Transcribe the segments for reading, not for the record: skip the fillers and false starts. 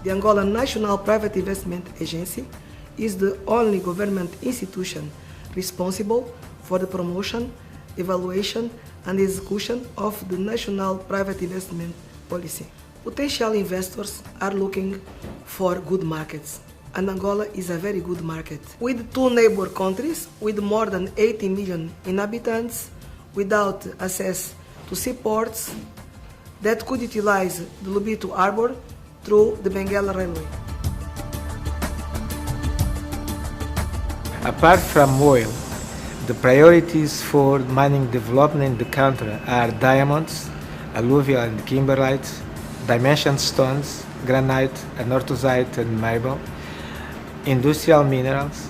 The Angola National Private Investment Agency is the only government institution responsible for the promotion, evaluation, and execution of the national private investment policy. Potential investors are looking for good markets, and Angola is a very good market. With two neighbor countries with more than 80 million inhabitants, without access to seaports that could utilize the Lobito Harbor through the Benguela Railway. Apart from oil, the priorities for mining development in the country are diamonds, alluvial and kimberlites, dimension stones, granite, anorthosite and marble, industrial minerals,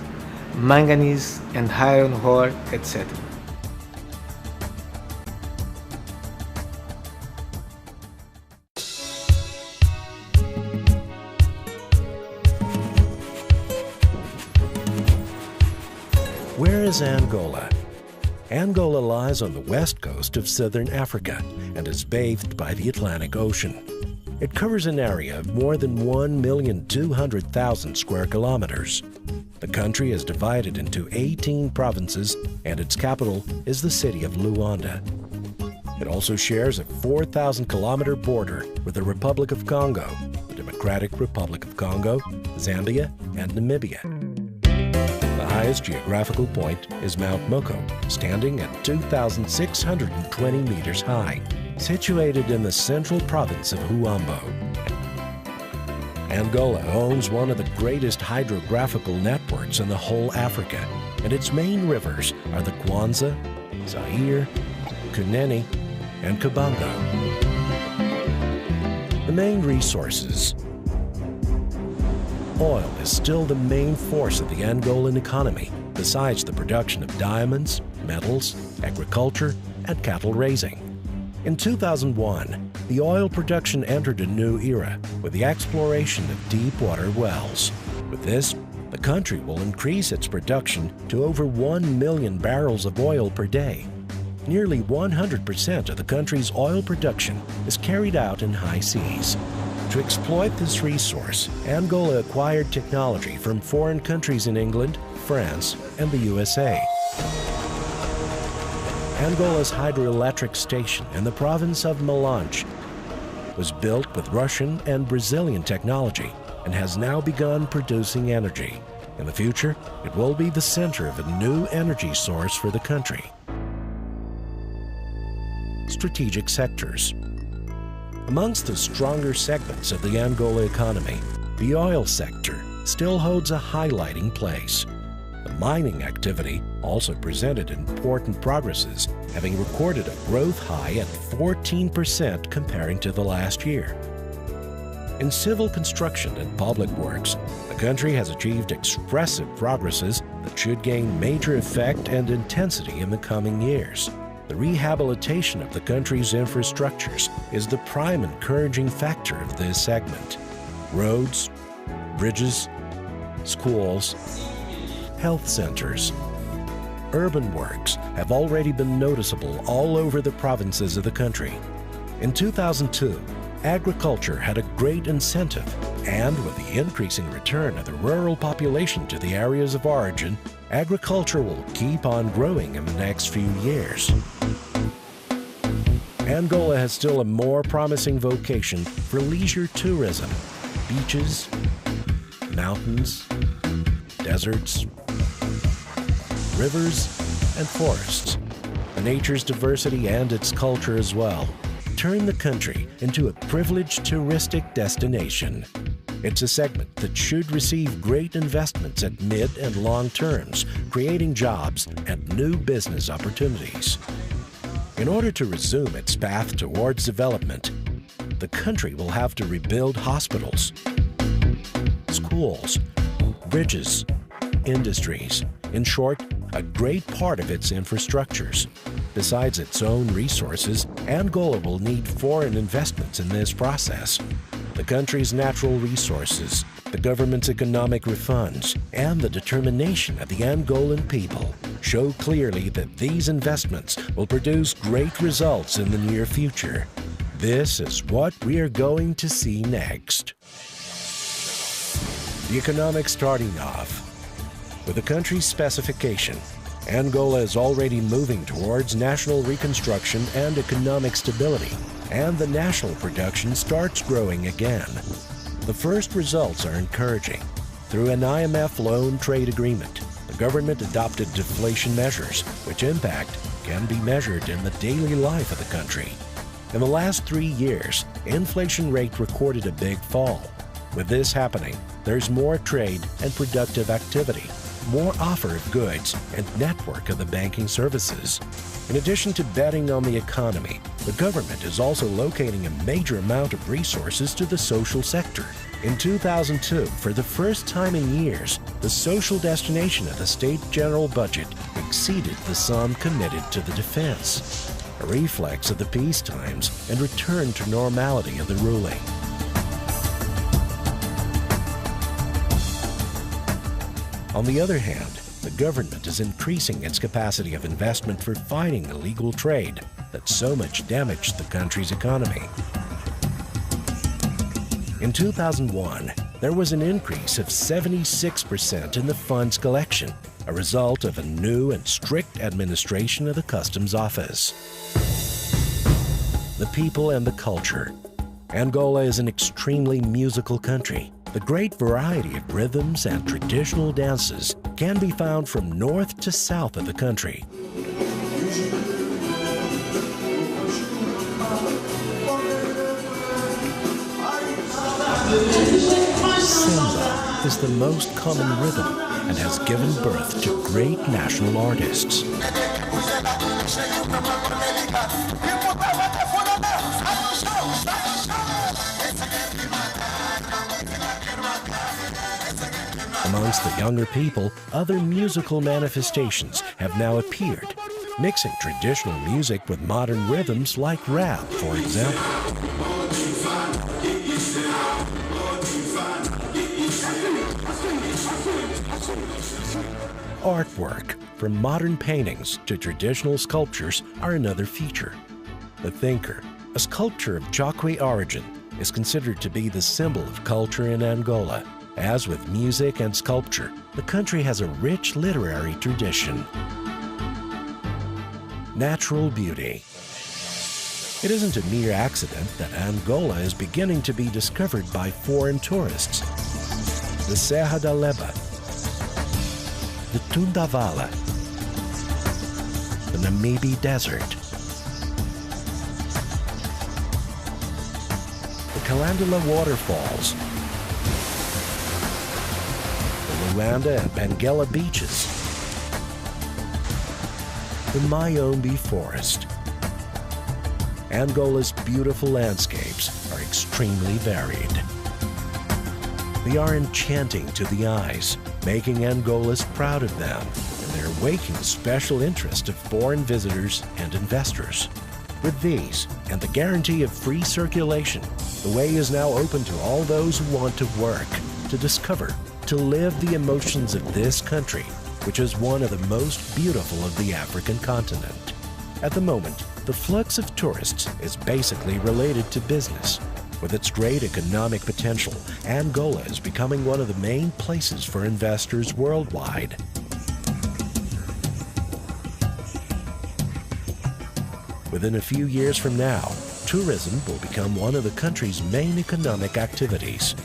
manganese and iron ore, etc. Where is Angola? Angola lies on the west coast of southern Africa and is bathed by the Atlantic Ocean. It covers an area of more than 1,200,000 square kilometers. The country is divided into 18 provinces, and its capital is the city of Luanda. It also shares a 4,000-kilometer border with the Republic of Congo, the Democratic Republic of Congo, Zambia, and Namibia. The highest geographical point is Mount Moko, standing at 2,620 meters high, situated in the central province of Huambo. Angola owns one of the greatest hydrographical networks in the whole Africa, and its main rivers are the Kwanza, Zaire, Kunene, and Kabango. The main resources. Oil is still the main force of the Angolan economy, besides the production of diamonds, metals, agriculture, and cattle raising. In 2001, the oil production entered a new era with the exploration of deep-water wells. With this, the country will increase its production to over 1 million barrels of oil per day. Nearly 100% of the country's oil production is carried out in high seas. To exploit this resource, Angola acquired technology from foreign countries in England, France, and the USA. Angola's hydroelectric station in the province of Malanche was built with Russian and Brazilian technology and has now begun producing energy. In the future, it will be the center of a new energy source for the country. Strategic sectors. Amongst the stronger segments of the Angola economy, the oil sector still holds a highlighting place. The mining activity also presented important progresses, having recorded a growth high at 14% comparing to the last year. In civil construction and public works, the country has achieved expressive progresses that should gain major effect and intensity in the coming years. The rehabilitation of the country's infrastructures is the prime encouraging factor of this segment. Roads, bridges, schools, health centers, urban works have already been noticeable all over the provinces of the country. In 2002, agriculture had a great incentive, and with the increasing return of the rural population to the areas of origin, agriculture will keep on growing in the next few years. Angola has still a more promising vocation for leisure tourism. Beaches, mountains, deserts, rivers, and forests. The nature's diversity and its culture as well turn the country into a privileged touristic destination. It's a segment that should receive great investments at mid and long terms, creating jobs and new business opportunities. In order to resume its path towards development, the country will have to rebuild hospitals, schools, bridges, industries, in short, a great part of its infrastructures. Besides its own resources, Angola will need foreign investments in this process. The country's natural resources, the government's economic refunds, and the determination of the Angolan people show clearly that these investments will produce great results in the near future. This is what we are going to see next. The economics starting off. With the country's specification, Angola is already moving towards national reconstruction and economic stability, and the national production starts growing again. The first results are encouraging. Through an IMF loan trade agreement, the government adopted deflation measures, which impact can be measured in the daily life of the country. In the last 3 years, inflation rate recorded a big fall. With this happening, there's more trade and productive activity, more offer of goods, and network of the banking services. In addition to betting on the economy, the government is also locating a major amount of resources to the social sector. In 2002, for the first time in years, the social destination of the state general budget exceeded the sum committed to the defense, a reflex of the peace times and return to normality of the ruling. On the other hand, the government is increasing its capacity of investment for fighting illegal trade that so much damaged the country's economy. In 2001, there was an increase of 76% in the funds collection, a result of a new and strict administration of the Customs Office. The people and the culture. Angola is an extremely musical country. The great variety of rhythms and traditional dances can be found from north to south of the country. Samba is the most common rhythm and has given birth to great national artists. Amongst the younger people, other musical manifestations have now appeared, mixing traditional music with modern rhythms like rap, for example. Artwork, from modern paintings to traditional sculptures, are another feature. The Thinker, a sculpture of Chokwe origin, is considered to be the symbol of culture in Angola. As with music and sculpture, the country has a rich literary tradition. Natural beauty. It isn't a mere accident that Angola is beginning to be discovered by foreign tourists. The Serra da Leba, the Tundavala, the Namibe Desert, the Calandula Waterfalls, Luanda and Benguela beaches, the Mayombe forest. Angola's beautiful landscapes are extremely varied. They are enchanting to the eyes, making Angolas proud of them, and they're awakening special interest of foreign visitors and investors. With these, and the guarantee of free circulation, the way is now open to all those who want to work, to discover, to live the emotions of this country, which is one of the most beautiful of the African continent. At the moment, the flux of tourists is basically related to business. With its great economic potential, Angola is becoming one of the main places for investors worldwide. Within a few years from now, tourism will become one of the country's main economic activities.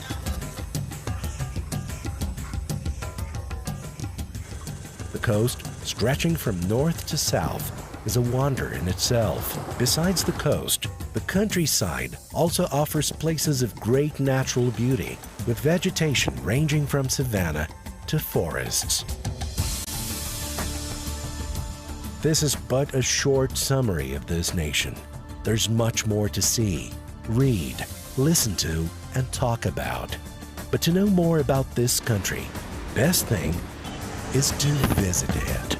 The coast, stretching from north to south, is a wonder in itself. Besides the coast, the countryside also offers places of great natural beauty, with vegetation ranging from savanna to forests. This is but a short summary of this nation. There's much more to see, read, listen to, and talk about. But to know more about this country, best thing is to visit it.